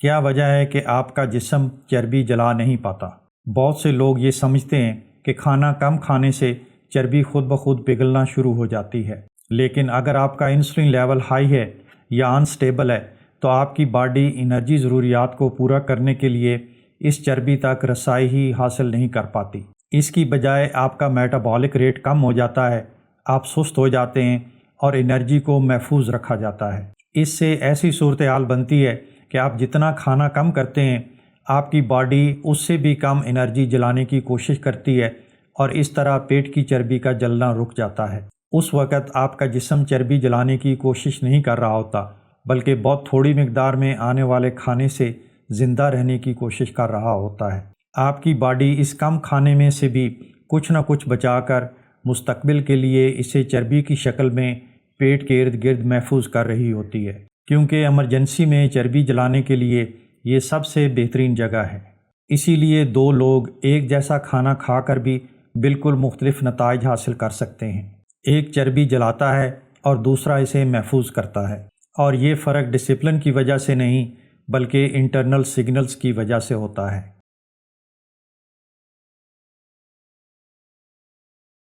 کیا وجہ ہے کہ آپ کا جسم چربی جلا نہیں پاتا؟ بہت سے لوگ یہ سمجھتے ہیں کہ کھانا کم کھانے سے چربی خود بخود پگھلنا شروع ہو جاتی ہے، لیکن اگر آپ کا انسولین لیول ہائی ہے یا انسٹیبل ہے تو آپ کی باڈی انرجی ضروریات کو پورا کرنے کے لیے اس چربی تک رسائی ہی حاصل نہیں کر پاتی۔ اس کی بجائے آپ کا میٹابولک ریٹ کم ہو جاتا ہے، آپ سست ہو جاتے ہیں اور انرجی کو محفوظ رکھا جاتا ہے۔ اس سے ایسی صورتحال بنتی ہے کہ آپ جتنا کھانا کم کرتے ہیں، آپ کی باڈی اس سے بھی کم انرجی جلانے کی کوشش کرتی ہے اور اس طرح پیٹ کی چربی کا جلنا رک جاتا ہے۔ اس وقت آپ کا جسم چربی جلانے کی کوشش نہیں کر رہا ہوتا، بلکہ بہت تھوڑی مقدار میں آنے والے کھانے سے زندہ رہنے کی کوشش کر رہا ہوتا ہے۔ آپ کی باڈی اس کم کھانے میں سے بھی کچھ نہ کچھ بچا کر مستقبل کے لیے اسے چربی کی شکل میں پیٹ کے ارد گرد محفوظ کر رہی ہوتی ہے، کیونکہ ایمرجنسی میں چربی جلانے کے لیے یہ سب سے بہترین جگہ ہے۔ اسی لیے دو لوگ ایک جیسا کھانا کھا کر بھی بالکل مختلف نتائج حاصل کر سکتے ہیں۔ ایک چربی جلاتا ہے اور دوسرا اسے محفوظ کرتا ہے، اور یہ فرق ڈسپلن کی وجہ سے نہیں بلکہ انٹرنل سگنلز کی وجہ سے ہوتا ہے۔